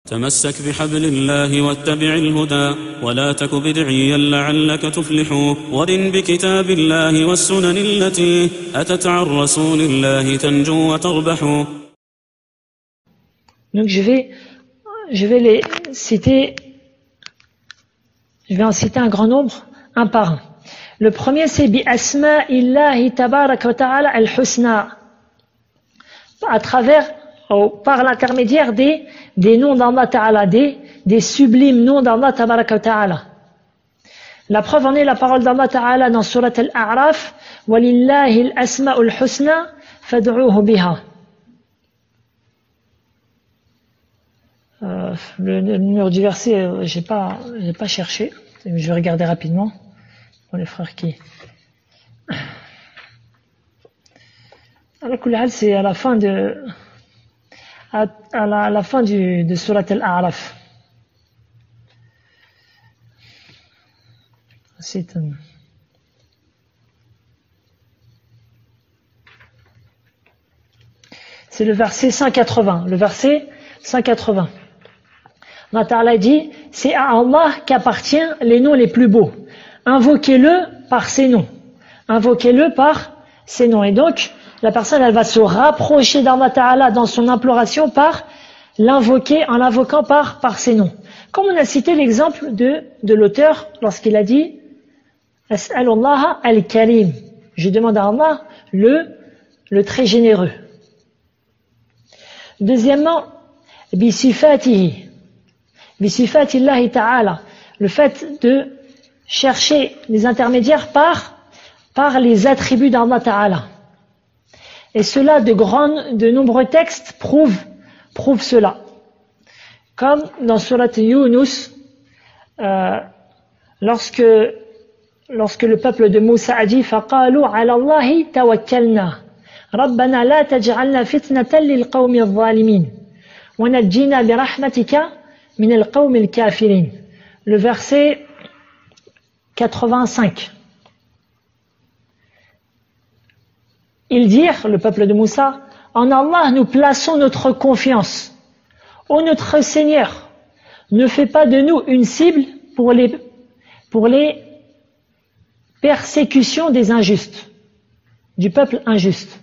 تمسك بحبل الله واتبع الهدى ولا تك بدعيا لعلك تفلح ورن بكتاب الله والسنن التي أتت عن رسول الله تنجو وتربح. Donc je vais les citer, je vais en citer un grand nombre, un par un. Le premier c'est bi asma'illahi tabaraka wa ta'ala al-husna, à travers, par l'intermédiaire des noms d'Allah Ta'ala, des sublimes noms d'Allah Tabaraka wa Ta'ala. La preuve en est la parole d'Allah Ta'ala dans Surat Al-A'raf, وَلِلَّهِ الْأَسْمَاءُ الْحُسْنَى فَادْعُوهُ بِهَا. Le numéro du verset, j'ai pas cherché, je vais regarder rapidement pour les frères qui. C'est à la fin de la fin de Surat Al-A'raf. C'est le verset 180. Le verset 180. Allah Ta'ala dit, c'est à Allah qu'appartient les noms les plus beaux. Invoquez-le par ces noms. Invoquez-le par ces noms. Et donc, la personne, elle va se rapprocher d'Allah Ta'ala dans son imploration par l'invoquer, en l'invoquant par ses noms. Comme on a cité l'exemple de l'auteur lorsqu'il a dit As'alullah al-Karim. Je demande à Allah le très généreux. Deuxièmement, bisifatihi. Bisifatillahi ta'ala. Le fait de chercher les intermédiaires par les attributs d'Allah Ta'ala. Et cela, de nombreux textes prouvent cela. Comme dans Surat Yunus, lorsque le peuple de Moussa a dit فَقَالُوا عَلَى اللَّهِ تَوَكَّلْنَا رَبَّنَا لَا تَجْعَلْنَا فِتْنَةً لِلْقَوْمِ الظَّالِمِينَ وَنَجِّنَا بِرَحْمَتِكَ مِنَ الْقَوْمِ الْكَافِرِينَ. Le verset 85. Ils dirent, le peuple de Moussa, en Allah nous plaçons notre confiance. Ô notre Seigneur, ne fais pas de nous une cible pour les persécutions des injustes, du peuple injuste.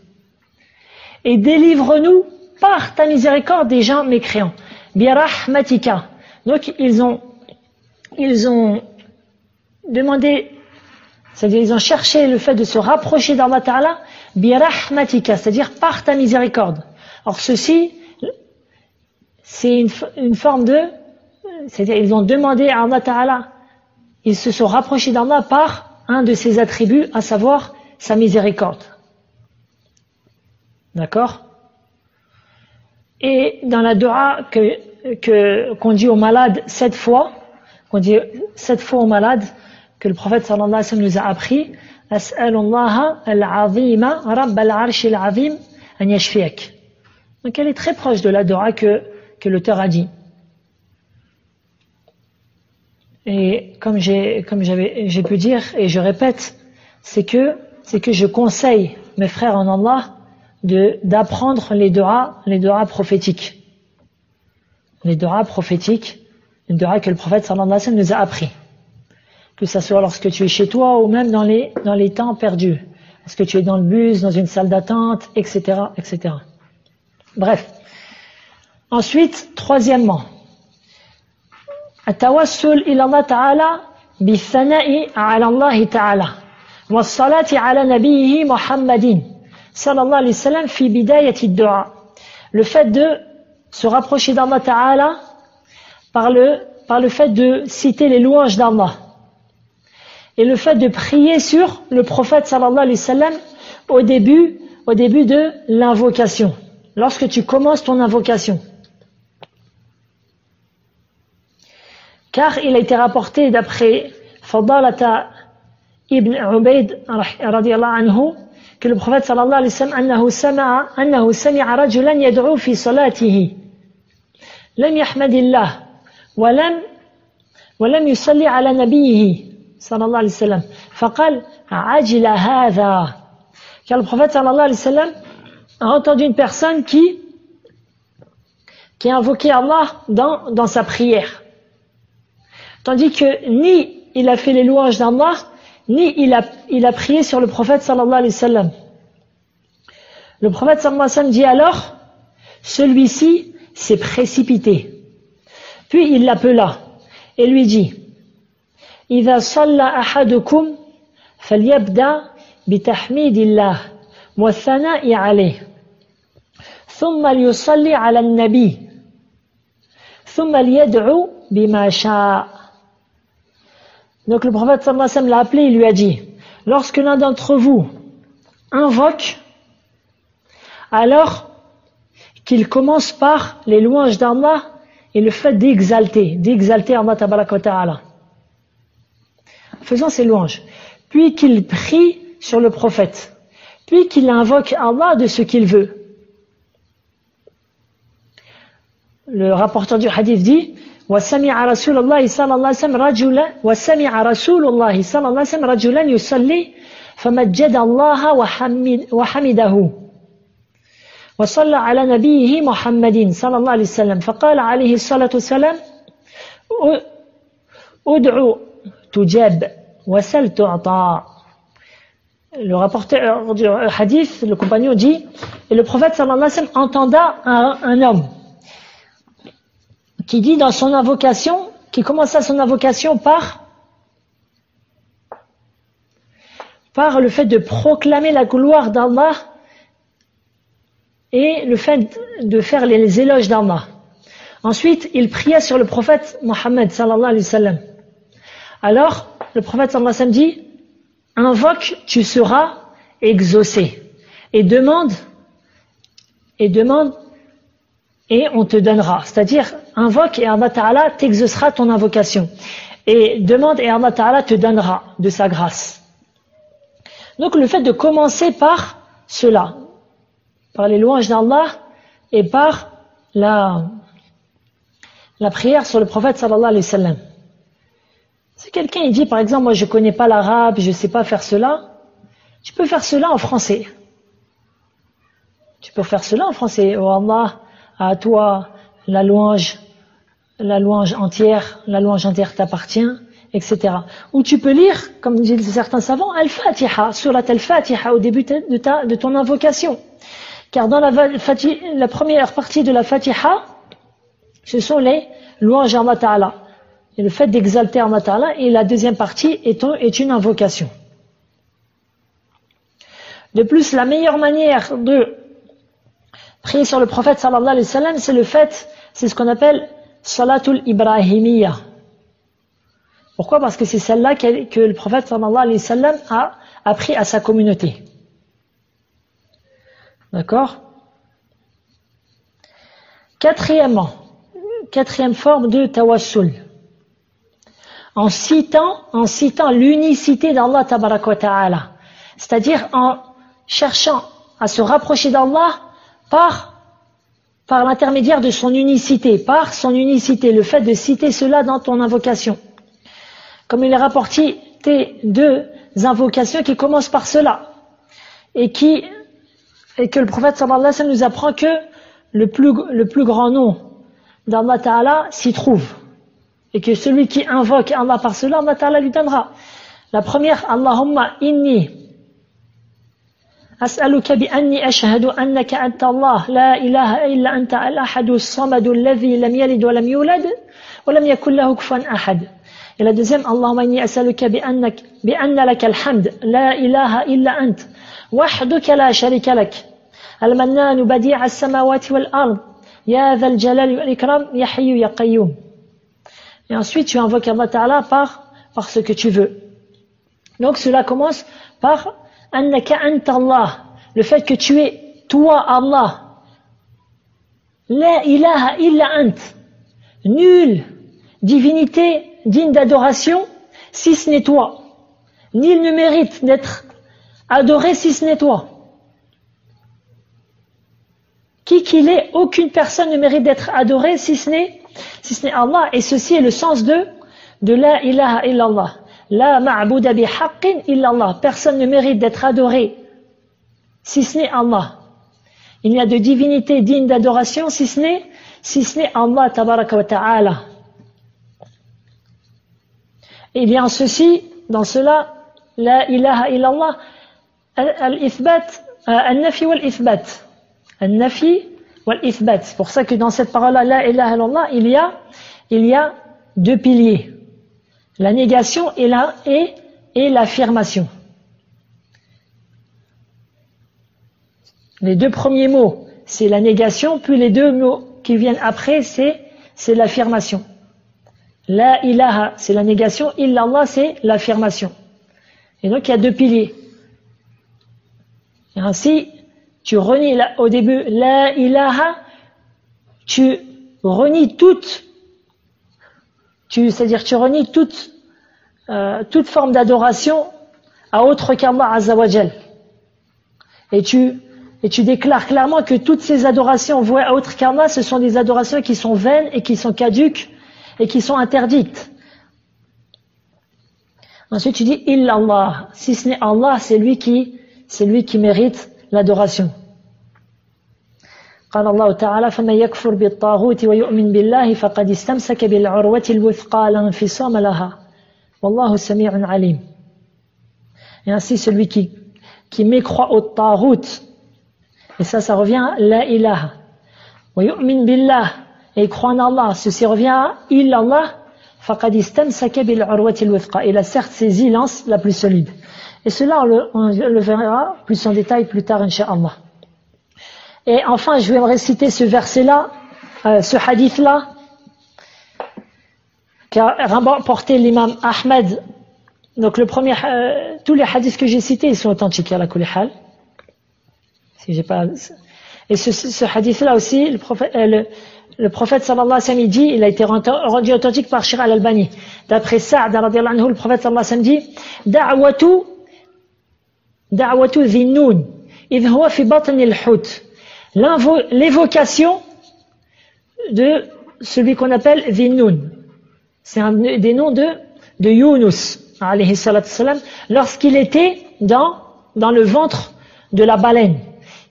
Et délivre-nous par ta miséricorde des gens mécréants. Birahmatika. Donc ils ont demandé, c'est-à-dire ils ont cherché le fait de se rapprocher d'Allah Ta'ala, birahmatika, c'est-à-dire par ta miséricorde. Or ceci, c'est une forme c'est-à-dire ils ont demandé à Allah Ta'ala, ils se sont rapprochés d'Allah par un de ses attributs, à savoir sa miséricorde. D'accord? Et dans la dua qu'on dit aux malades 7 fois, qu'on dit 7 fois aux malades, que le prophète sallallahu alayhi wa sallam nous a appris, As'alullaha al-azima rabb al-arsh al-azim an yashfiyak. Donc elle est très proche de la dua que l'auteur a dit. Et comme j'ai pu dire, et je répète, c'est que je conseille mes frères en Allah d'apprendre les duas prophétiques. Les duas prophétiques, les duas que le prophète sallallahu alayhi wa sallam nous a appris. Que ce soit lorsque tu es chez toi ou même dans les temps perdus. Lorsque tu es dans le bus, dans une salle d'attente, etc., etc. Bref. Ensuite, troisièmement, التوسل إلى الله تعالى بالثناء على الله تعالى والصلاة على نبيه محمد صلى الله عليه وسلم في بداية الدعاء. Le fait de se rapprocher d'Allah Ta'ala par le fait de citer les louanges d'Allah et le fait de prier sur le prophète sallallahu alayhi wa sallam au début de l'invocation, lorsque tu commences ton invocation. Car il a été rapporté d'après Fadalata ibn Ubayd radiyallahu anhu que le prophète sallallahu alayhi wa sallam annahu sami'a rajulan yad'u fi salatihi lam yahmadillah wa lam yusalli ala nabiyhi sallallahu alayhi wa sallam faqal ajila hadha. Car le prophète sallallahu alayhi wa sallam a entendu une personne qui qui a invoqué Allah dans sa prière. Tandis que ni il a fait les louanges d'Allah, ni il a prié sur le prophète sallallahu alayhi wa sallam. Le prophète sallallahu alayhi wa sallam dit alors, celui-ci s'est précipité. Puis il l'appela et lui dit, إذا صلى أحدكم فليبدأ بتحميد الله والثناء عليه ثم ليصلي على النبي ثم ليدعو بما شاء. Donc le prophète sallallahu alayhi wa sallam l'a appelé et lui a dit, lorsque l'un d'entre vous invoque, alors qu'il commence par les louanges d'Allah et le fait d'exalter Allah tabaraka wa ta'ala, faisant ses louanges, puis qu'il prie sur le prophète, puis qu'il invoque Allah de ce qu'il veut. Le rapporteur du hadith dit, وسمع رسول الله صلى الله عليه وسلم رجلا يصلي فمجد الله وحمده وصلى على نبيه محمد صلى الله عليه وسلم فقال عليه الصلاة والسلام ادعو تجاب وسل تعطى. Le rapporteur du hadith, le compagnon dit, et le prophète sallallahu alayhi wa sallam entenda un homme qui dit dans son invocation, qui commença son invocation par le fait de proclamer la gloire d'Allah et le fait de faire les éloges d'Allah. Ensuite, il pria sur le prophète Mohammed sallallahu alayhi wa sallam. Alors, le prophète sallallahu alayhi wa sallam dit, invoque, tu seras exaucé. Et demande, et on te donnera. C'est-à-dire, invoque et Allah Ta'ala t'exaucera ton invocation. Et demande et Allah Ta'ala te donnera de sa grâce. Donc le fait de commencer par cela, par les louanges d'Allah et par la prière sur le prophète sallallahu alayhi wa sallam. Si quelqu'un il dit par exemple, moi je connais pas l'arabe, je sais pas faire cela, tu peux faire cela en français. Tu peux faire cela en français. Oh Allah, à toi la louange entière t'appartient, etc. Ou tu peux lire, comme disent certains savants, Al-Fatiha, surat Al-Fatiha au début de ton invocation. Car dans la première partie de la Fatiha, ce sont les louanges à Allah Ta'ala. Et le fait d'exalter Allah Ta'ala, et la deuxième partie est une invocation. De plus, la meilleure manière de prier sur le prophète sallallahu alayhi wa sallam, c'est ce qu'on appelle Salatul Ibrahimiyya. Pourquoi? Parce que c'est celle-là que le prophète sallallahu alayhi wa sallam a appris à sa communauté. D'accord? Quatrième forme de tawassul. En citant l'unicité d'Allah tabaraka wa ta'ala. C'est-à-dire en cherchant à se rapprocher d'Allah par l'intermédiaire de son unicité, le fait de citer cela dans ton invocation. Comme il est rapporté deux invocations qui commencent par cela, et que le prophète sallallahu alayhi wa sallam nous apprend que le plus grand nom d'Allah Ta'ala s'y trouve, et que celui qui invoque Allah par cela, Allah Ta'ala lui donnera. La première, Allahumma inni أسألك بأني أشهد أنك أنت الله لا إله إلا أنت الأحد الصمد الذي لم يلد ولم يولد ولم يكن له كفوا أحد. Et la deuxième, اللهم إني أسألك بأن لك الحمد لا إله إلا أنت وحدك لا شريك لك المنان بديع السماوات والأرض يا ذا الجلال والإكرام يا حي يا قيوم. Et ensuite tu invoques Allah Ta'ala par ce que tu veux. Donc cela commence par Annaka anta Allah, le fait que tu es toi Allah. La ilaha illa ant, nulle divinité digne d'adoration si ce n'est toi. Nul ne mérite d'être adoré si ce n'est toi. Qui qu'il est, aucune personne ne mérite d'être adorée si ce n'est Allah. Et ceci est le sens de la ilaha illallah. La ma'bouda bihaqqin illallah. Personne ne mérite d'être adoré si ce n'est Allah. Il n'y a de divinité digne d'adoration si ce n'est si ce n'est Allah tabaraka wa ta'ala. Il y a en ceci, dans cela, la ilaha illallah, al-ithbat, al-nafi wal-ithbat. Al-nafi wal-ithbat. C'est pour ça que dans cette parole-là, la ilaha illallah, il y a deux piliers. La négation et l'affirmation. Les deux premiers mots, c'est la négation, puis les deux mots qui viennent après, c'est l'affirmation. La ilaha, c'est la négation, illallah, c'est l'affirmation. Et donc, il y a deux piliers. Et ainsi, tu renies au début la ilaha, tu renies c'est-à-dire tu renies toute forme d'adoration à autre qu'Allah Azza wa Jal. Et tu déclares clairement que toutes ces adorations vouées à autre qu'Allah, ce sont des adorations qui sont vaines et qui sont caduques et qui sont interdites. Ensuite, tu dis illallah. Si ce n'est Allah, c'est lui qui mérite l'adoration. قال الله تعالى فمن يكفر بالطاغوت ويؤمن بالله فقد استمسك بالعروة الوثقى لا انفصام لها والله سميع عليم. Et ainsi celui qui mécroit au taghut, et ça revient à la ilaha, ويؤمن بالله, et il croit en Allah, ceci revient à illallah, فقد استمسك بالعروة الوثقى, il a certes saisi l'anse la plus solide. Et cela on le verra plus en détail plus tard incha'Allah. Et enfin, je vais me réciter ce verset-là, ce hadith-là, qu'a rapporté l'imam Ahmed. Donc, tous les hadiths que j'ai cités, ils sont authentiques, à la kulli hal. Si j'ai pas, et ce hadith-là aussi, le prophète sallallahu alayhi wa sallam, il dit, il a été rendu authentique par Shir al-Albani. D'après Sa'd, radiyallahu anhu, le prophète sallallahu alayhi wa sallam dit, da'watu dhinnoun, idh huwa fi batn al-hut. L'évocation de celui qu'on appelle Dhinnoun. C'est un des noms de Yunus, alayhi salatu salam, lorsqu'il était dans le ventre de la baleine.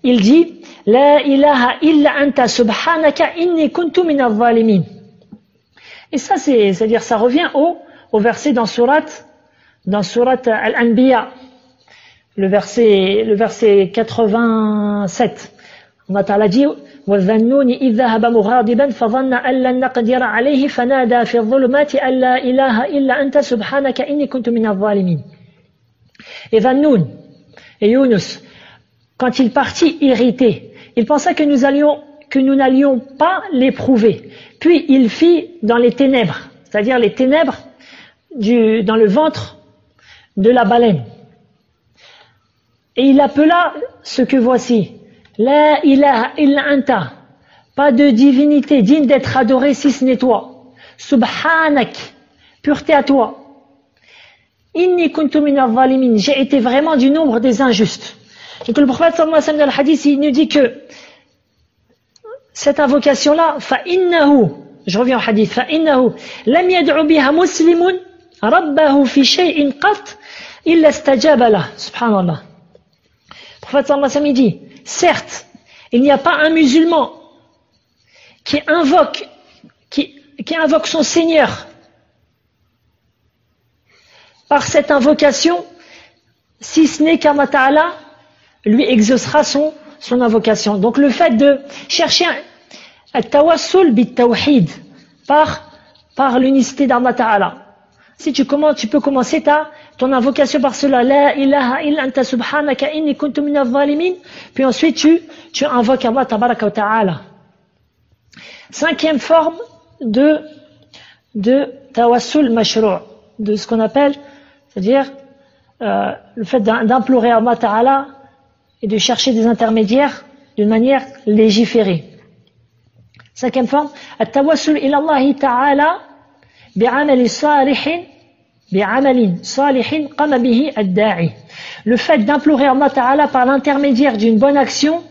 Il dit La ilaha illa anta subhanaka inni kuntu min al-zalimin. Et ça, c'est-à-dire, ça revient au verset dans surat Al-Anbiya, le verset 87. Allah Ta'ala dit وَالذَّنُّونِ إِذْ ذَهَبَ مُغَاضِبًا فَظَنَّ أَن لَّن نَّقْدِرَ عَلَيْهِ فَنَادَى فِي الظُّلُمَاتِ أَن لَّا إِلَٰهَ إِلَّا أَنتَ سُبْحَانَكَ إِنِّي كُنتُ مِنَ الظَّالِمِينَ. Et Dhannoun et Yunus, quand il partit irrité, il pensa que nous n'allions pas l'éprouver. Puis il fit dans les ténèbres, c'est-à-dire les ténèbres dans le ventre de la baleine. Et il appela ce que voici. La ilaha illa anta. Pas de divinité digne d'être adorée si ce n'est toi. Subhanak. Pureté à toi. Inni kuntu min al-zalimin. J'ai été vraiment du nombre des injustes. Donc le prophète sallallahu alayhi wa sallam dans le hadith, il nous dit que cette invocation-là, fa'innahu, je reviens au hadith, fa'innahu, lam yad'u biha muslimun rabbahu fi shay'in qat illa istajaba lah. Subhanallah. Le prophète sallallahu alayhi wa sallam dit, certes, il n'y a pas un musulman qui invoque son Seigneur par cette invocation, si ce n'est qu'Allah Ta'ala lui exaucera son invocation. Donc le fait de chercher un tawassul bit tawhid par l'unicité d'Allah Ta'ala. Si tu peux commencer ton invocation par cela, la ilaha illa anta subhanaka inni kuntu min al-zalimin, puis ensuite tu invoques Allah tabaraka wa ta'ala. Cinquième forme de tawassul mashrou', de ce qu'on appelle, c'est-à-dire le fait d'implorer Allah Ta'ala et de chercher des intermédiaires d'une manière légiférée. Cinquième forme, at-tawassul ila Allah Ta'ala bi'amali salihin qama bihi ad-da'i. Le fait d'implorer Allah Ta'ala par l'intermédiaire d'une bonne action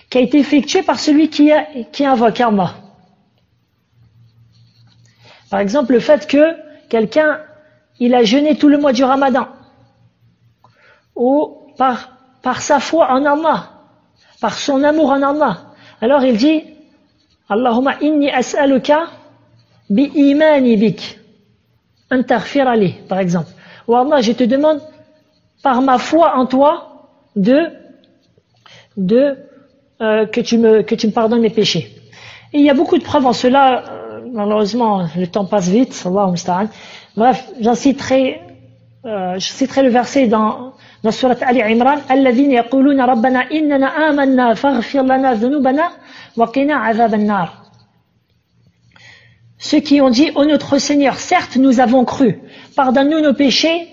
qui a été effectuée par celui qui invoque Allah. Par exemple, le fait que quelqu'un il a jeûné tout le mois du Ramadan, ou par sa foi en Allah, par son amour en Allah, alors il dit Allahumma inni as'aluka bi imani bik an taghfira li, par exemple. Ou Allah, je te demande par ma foi en toi que tu me pardonnes mes péchés. Et il y a beaucoup de preuves en cela. Malheureusement, le temps passe vite. Allahu musta'an. Bref, je citerai le verset dans sourate Ali Imran. Alladhina yaquluna rabbana innana amanna faghfir lana dhunubana wa qina adhaban nar. Ceux qui ont dit, ô notre Seigneur, certes nous avons cru, pardonne-nous nos péchés,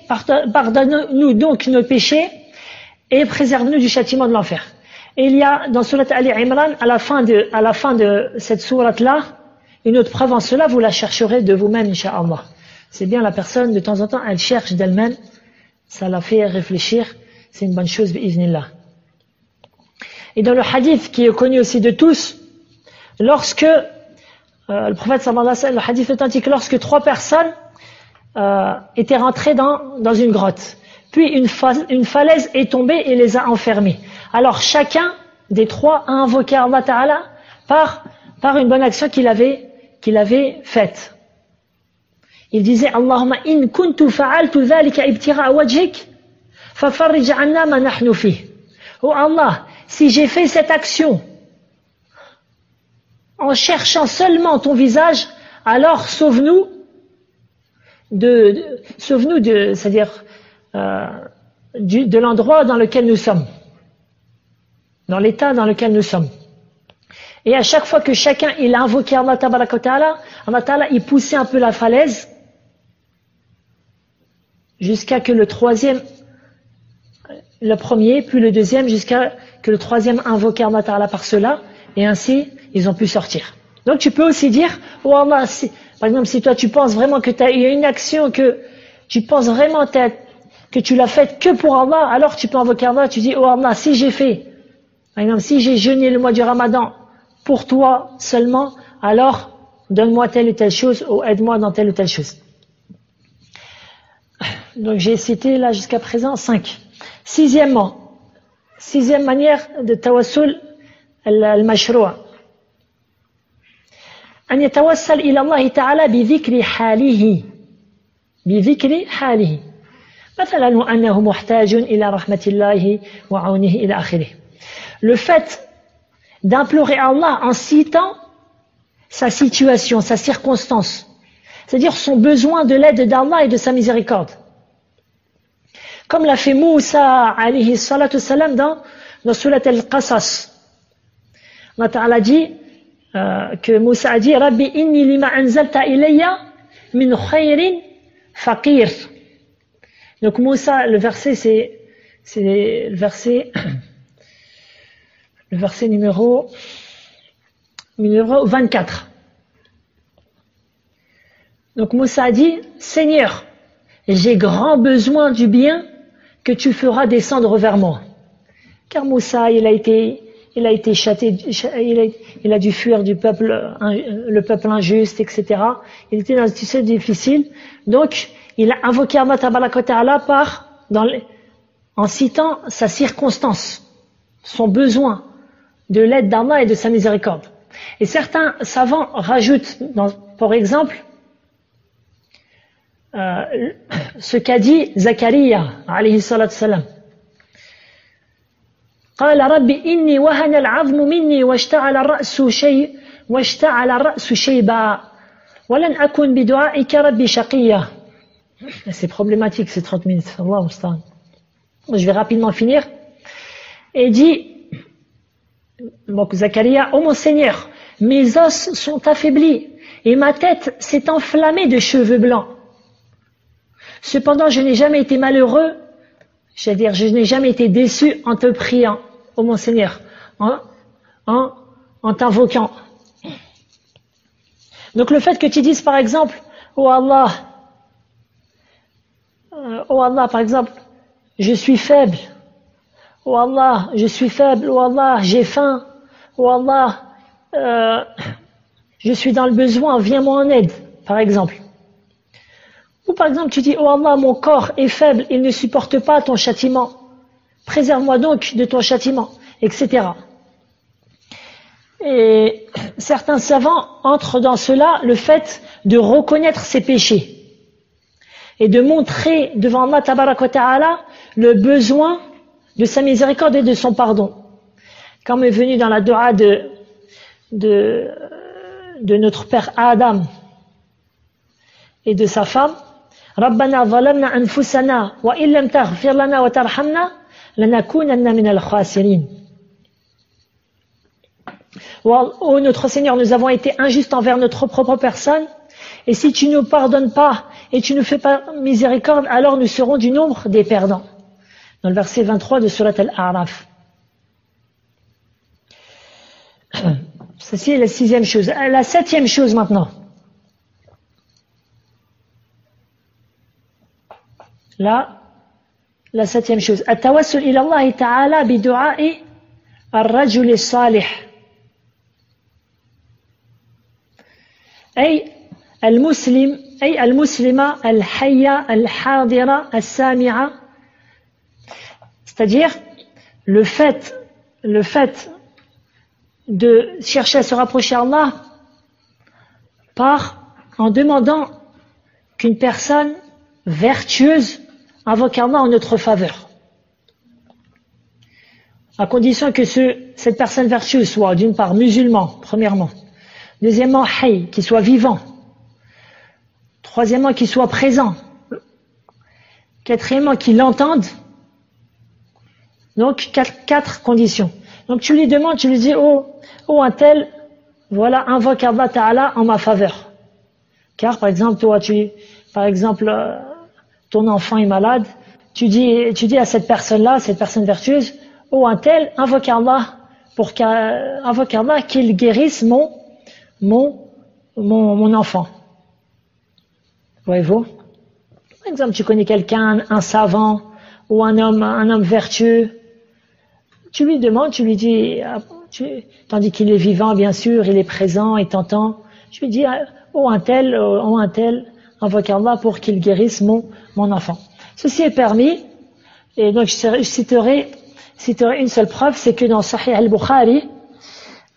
pardonne-nous donc nos péchés et préserve-nous du châtiment de l'enfer. Et il y a dans sourate Ali Imran, à la fin de cette sourate-là, une autre preuve en cela, vous la chercherez de vous-même, incha'Allah. C'est bien, la personne, de temps en temps, elle cherche d'elle-même, ça la fait réfléchir, c'est une bonne chose, bi'iznillah. Et dans le hadith qui est connu aussi de tous, lorsque le prophète sallallahu alayhi wa sallam, le hadith authentique, lorsque 3 personnes étaient rentrées dans une grotte, puis une falaise est tombée et les a enfermés. Alors chacun des 3 a invoqué Allah Ta'ala par une bonne action qu'il avait faite. Il disait Allahumma in kuntu fa'altu dhalika ibtigha'a wajhik fafarrij 'anna ma nahnu fihi. Oh Allah, si j'ai fait cette action en cherchant seulement ton visage, alors sauve-nous c'est-à-dire de l'endroit dans lequel nous sommes, dans l'état dans lequel nous sommes. Et à chaque fois que chacun il a invoqué Allah Tabaraka wa Ta'ala, Allah Ta'ala il poussait un peu la falaise jusqu'à que le premier, puis le deuxième, jusqu'à que le troisième invoquait Allah Ta'ala par cela, et ainsi ils ont pu sortir. Donc tu peux aussi dire, oh Allah, par exemple si toi tu penses vraiment que il y a une action que tu penses vraiment que tu l'as faite que pour Allah, alors tu peux invoquer Allah, tu dis, oh Allah, si j'ai fait, par exemple si j'ai jeûné le mois du Ramadan pour toi seulement, alors donne-moi telle ou telle chose ou aide-moi dans telle ou telle chose. Donc j'ai cité là jusqu'à présent 5. Sixième manière de tawassul al-mashru'. أن يتوسل إلى الله تعالى بذكر حاله مثلا أنه محتاج إلى رحمة الله وعونه إلى آخره. Le fait d'implorer Allah en citant sa situation, sa circonstance, c'est-à-dire son besoin de l'aide d'Allah et de sa miséricorde. Comme l'a fait Moussa alayhi salatu salam dans Surat al-Qasas. Allah Ta'ala dit que Moussa a dit Rabbi inni lima anzalta ilayya min khayrin faqir. Donc Moussa, le verset c'est le verset numéro 24. Donc Moussa a dit Seigneur, j'ai grand besoin du bien que tu feras descendre vers moi. Car Moussa, il a été châté, il a dû fuir le peuple injuste, etc. Il était dans une situation difficile. Donc, il a invoqué Allah Tabaraka wa Ta'ala en citant sa circonstance, son besoin de l'aide d'Allah et de sa miséricorde. Et certains savants rajoutent, par exemple, ce qu'a dit Zakaria, alayhi salatu salam. قال رب إني وهن العظم مني واشتعل الرأس شيبا ولن أكن بدعائك ربي شقيا. C'est problématique ces 30 minutes. Allah musta'an. Je vais rapidement finir. Et dit, donc Zakaria, ô mon Seigneur, mes os sont affaiblis et ma tête s'est enflammée de cheveux blancs. Cependant, je n'ai jamais été malheureux, c'est-à-dire je n'ai jamais été déçu en te priant, ô mon Seigneur, en t'invoquant. Donc le fait que tu dises par exemple, oh Allah, par exemple, je suis faible, oh Allah, je suis faible, oh Allah, j'ai faim, oh Allah, je suis dans le besoin, viens-moi en aide, par exemple. Ou par exemple, tu dis, oh Allah, mon corps est faible, il ne supporte pas ton châtiment. Préserve-moi donc de ton châtiment, etc. Et certains savants entrent dans cela le fait de reconnaître ses péchés et de montrer devant Allah tabarak wa ta'ala le besoin de sa miséricorde et de son pardon. Comme est venu dans la dua de notre père Adam et de sa femme, Rabbana zalamna anfusana wa illam taghfir lana wa tarhamna lanakunanna minal khasirin. Oh notre Seigneur, nous avons été injustes envers notre propre personne, et si tu ne nous pardonnes pas et tu ne fais pas miséricorde, alors nous serons du nombre des perdants. Dans le verset 23 de Surat Al-A'raf. Ceci est la 6e chose. La 7e chose maintenant. Là, la 7e chose. At-tawassul ila Allah ta'ala bi du'a'i ar-rajul as-salih. أي المسلمة الحية الحاضرة السامعة, c'est-à-dire le fait de chercher à se rapprocher à Allah en demandant qu'une personne vertueuse invoque Allah en notre faveur, à condition que cette personne vertueuse soit d'une part musulman, premièrement, deuxièmement hayy, qu'il soit vivant, troisièmement qu'il soit présent, quatrièmement qu'il l'entende. Donc quatre conditions. Donc tu lui demandes, tu lui dis oh un tel, voilà, invoque Allah Ta'ala en ma faveur. Car par exemple ton enfant est malade, tu dis à cette personne-là, cette personne vertueuse, oh un tel, invoque Allah qu'il guérisse mon enfant. Voyez-vous? Par exemple, tu connais quelqu'un, un savant ou un homme vertueux, tu lui demandes, tu lui dis, tandis qu'il est vivant, bien sûr, il est présent, il t'entend, tu lui dis, oh un tel, invoque Allah pour qu'il guérisse mon enfant. Ceci est permis, et donc je citerai une seule preuve, c'est que dans Sahih al-Bukhari,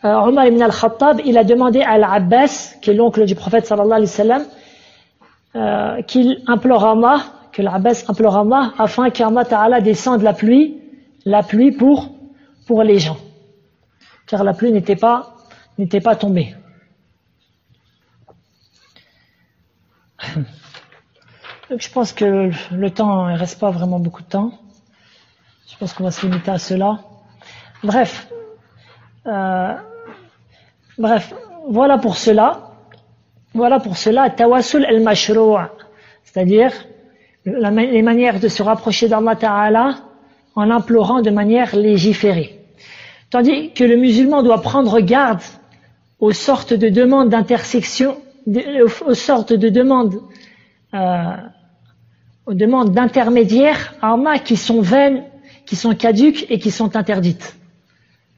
Omar ibn al-Khattab, il a demandé à Al-Abbas, qui est l'oncle du prophète sallallahu alayhi wa sallam, qu'il implore Allah, que l'Abbas implore Allah, afin qu'Allah Ta'ala descende la pluie pour les gens. Car la pluie n'était pas tombée. Donc je pense que le temps, il reste pas vraiment beaucoup de temps. Je pense qu'on va se limiter à cela. Bref, voilà pour cela, tawassul al-mashrou', c'est-à-dire les manières de se rapprocher d'Allah Ta'ala en implorant de manière légiférée. Tandis que le musulman doit prendre garde aux sortes de demandes d'intersection, aux sortes de demandes d'intermédiaires à Allah qui sont vaines, qui sont caduques et qui sont interdites.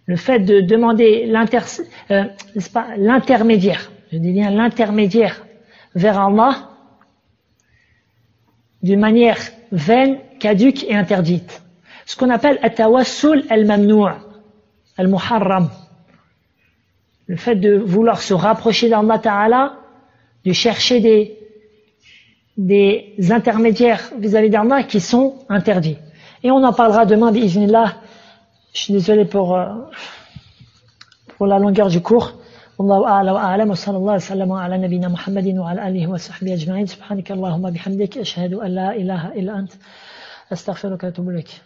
Le fait de demander l'intermédiaire, je dis bien l'intermédiaire vers Allah d'une manière vaine, caduque et interdite. Ce qu'on appelle at-tawassul al-mamnou', al-muharram. Le fait de vouloir se rapprocher d'Allah Ta'ala, de chercher des intermédiaires vis-à-vis d'Allah qui sont interdits. Et on en parlera demain, bi'iznillah. Je suis désolé pour la longueur du cours. Wallahu a'la wa a'lam wa sallallahu wa sallama ala nabina Muhammadin wa ala alihi wa sahbihi ajma'in. Subhanaka Allahumma bihamdik ashhadu an la ilaha illa ant astaghfiruka wa atubu ilaik.